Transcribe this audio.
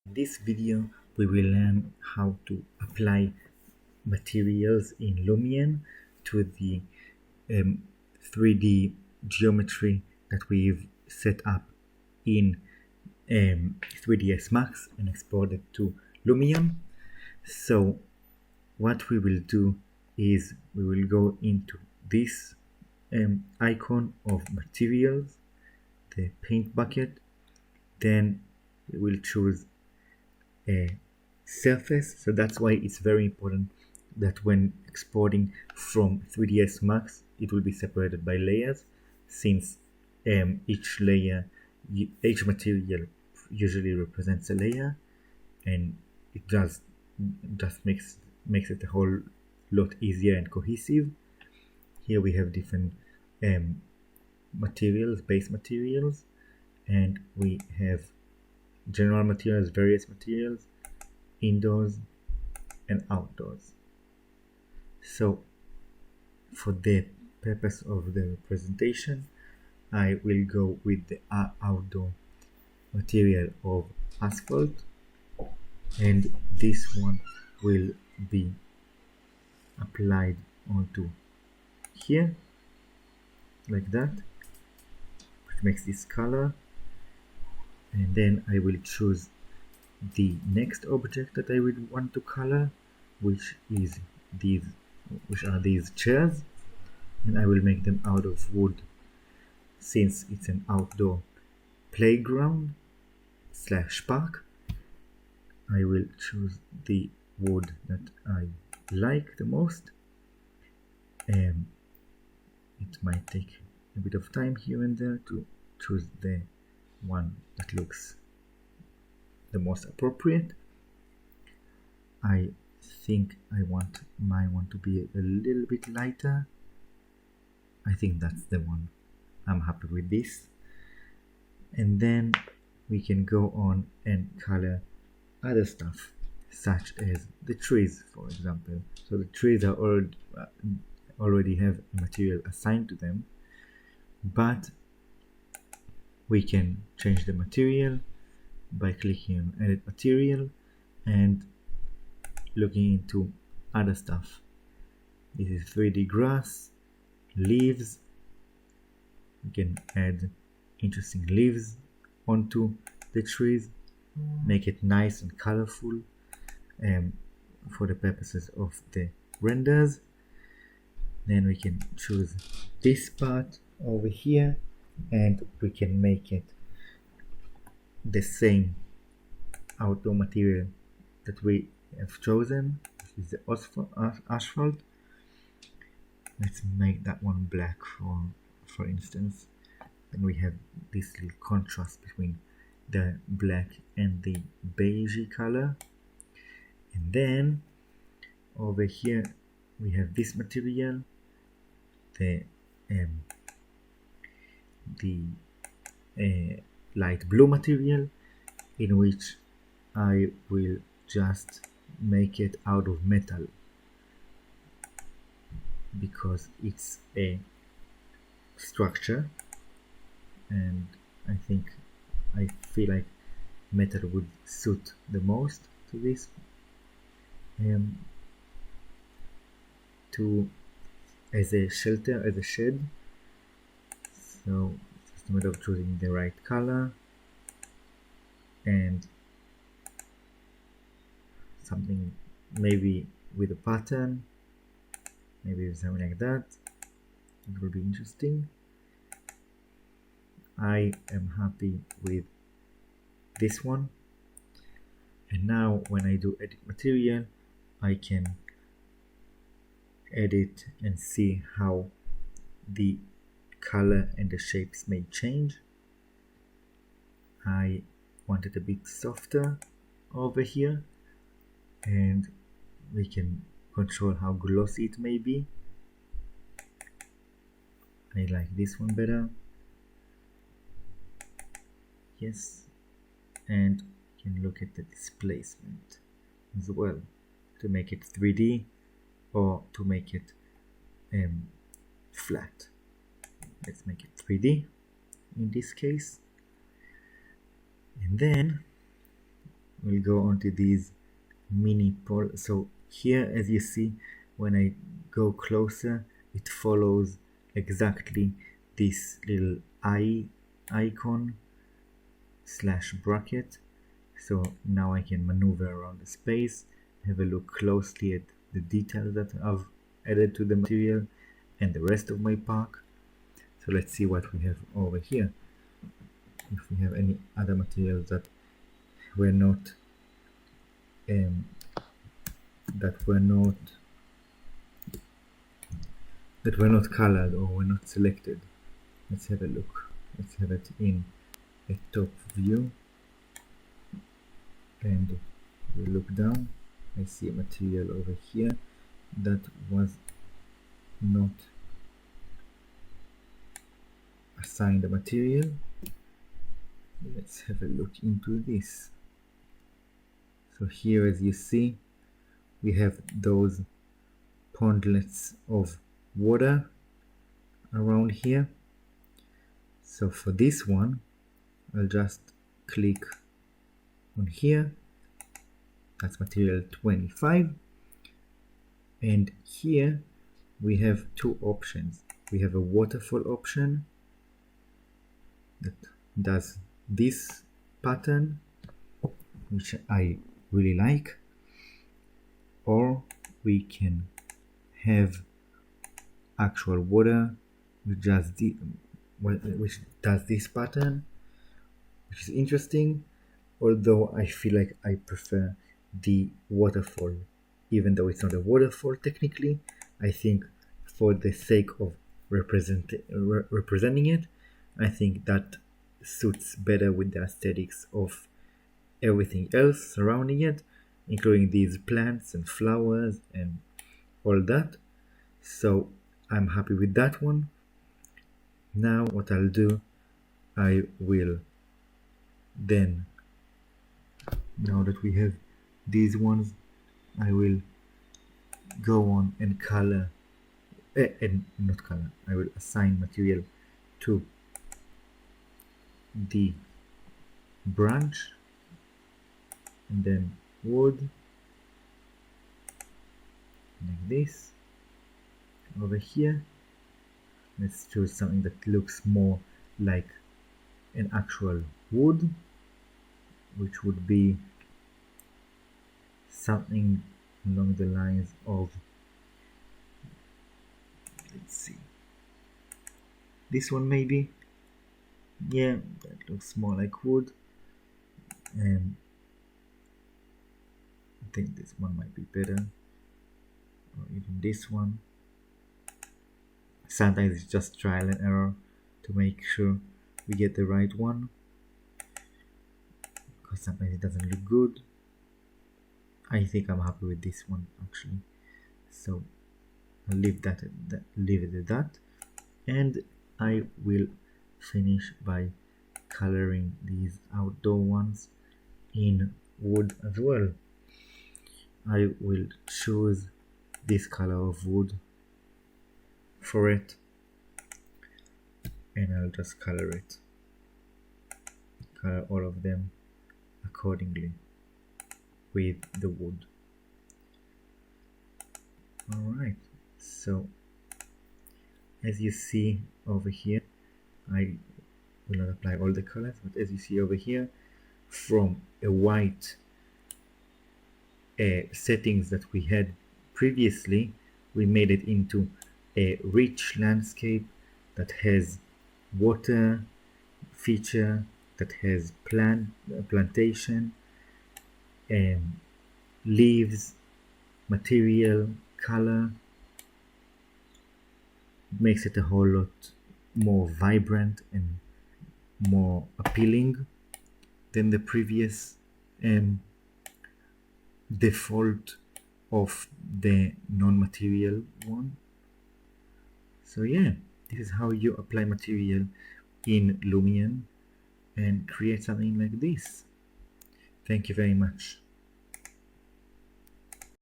In this video, we will learn how to apply materials in Lumion to the 3D geometry that we've set up in 3ds Max and exported to Lumion. So what we will do is we will go into this icon of materials, the paint bucket, then we will choose a surface. So that's why it's very important that when exporting from 3ds Max it will be separated by layers, since each material usually represents a layer, and it just makes it a whole lot easier and cohesive. Here we have different materials, base materials, and we have general materials, various materials, indoors and outdoors. So for the purpose of the presentation, I will go with the outdoor material of asphalt, and this one will be applied onto here like that, which makes this color. And then I will choose the next object that I would want to color, which are these chairs, and I will make them out of wood, since it's an outdoor playground / park. I will choose the wood that I like the most. It might take a bit of time here and there to choose the one that looks the most appropriate. I think I want my one to be a little bit lighter. I think that's the one. I'm happy with this. And then we can go on and color other stuff, such as the trees, for example. So the trees are already have a material assigned to them, but we can change the material by clicking on edit material and looking into other stuff. This is 3D grass, leaves. We can add interesting leaves onto the trees, make it nice and colorful for the purposes of the renders. Then we can choose this part over here, and we can make it the same outdoor material that we have chosen, which is the asphalt. Let's make that one black for instance. Then we have this little contrast between the black and the beigey color. And then over here we have this material, the light blue material, in which I will just make it out of metal, because it's a structure, and I feel like metal would suit the most to this, as a shelter, as a shed. So it's just a matter of choosing the right color and something maybe with a pattern, maybe something like that. It will be interesting. I am happy with this one. And now when I do edit material, I can edit and see how the color and the shapes may change. I want it a bit softer over here, and we can control how glossy it may be. I like this one better. Yes, and you can look at the displacement as well to make it 3D or to make it flat. Let's make it 3D in this case. And then we'll go on to these mini pole. So here, as you see, when I go closer, it follows exactly this little icon slash bracket. So now I can maneuver around the space, have a look closely at the details that I've added to the material and the rest of my park. So let's see what we have over here. If we have any other materials that were not that were not colored or were not selected. Let's have a look. Let's have it in a top view, and we look down. I see a material over here that was not assigned a material. Let's have a look into this. So here, as you see, we have those pondlets of water around here. So for this one, I'll just click on here. That's material 25. And here we have two options. We have a waterfall option that does this pattern, which I really like, or we can have actual water which does this pattern, which is interesting, although I feel like I prefer the waterfall. Even though it's not a waterfall technically, I think for the sake of representing it, I think that suits better with the aesthetics of everything else surrounding it, including these plants and flowers and all that. So I'm happy with that one. Now what I'll do, I will then, now that we have these ones, I will go on and color, and not color, I will assign material to the branch, and then wood, like this. Over here, let's choose something that looks more like an actual wood, which would be something along the lines of, let's see, this one maybe. Yeah, that looks more like wood. And I think this one might be better, or even this one. Sometimes it's just trial and error to make sure we get the right one, because sometimes it doesn't look good. I think I'm happy with this one actually, so I'll leave it at that, and I will finish by coloring these outdoor ones in wood as well. I will choose this color of wood for it, and I'll just color all of them accordingly with the wood. Alright, so as you see over here, I will not apply all the colors, but as you see over here, from a white settings that we had previously, we made it into a rich landscape that has water feature, that has plantation, leaves, material, color. It makes it a whole lot more vibrant and more appealing than the previous default of the non-material one. So yeah, this is how you apply material in Lumion and create something like this. Thank you very much.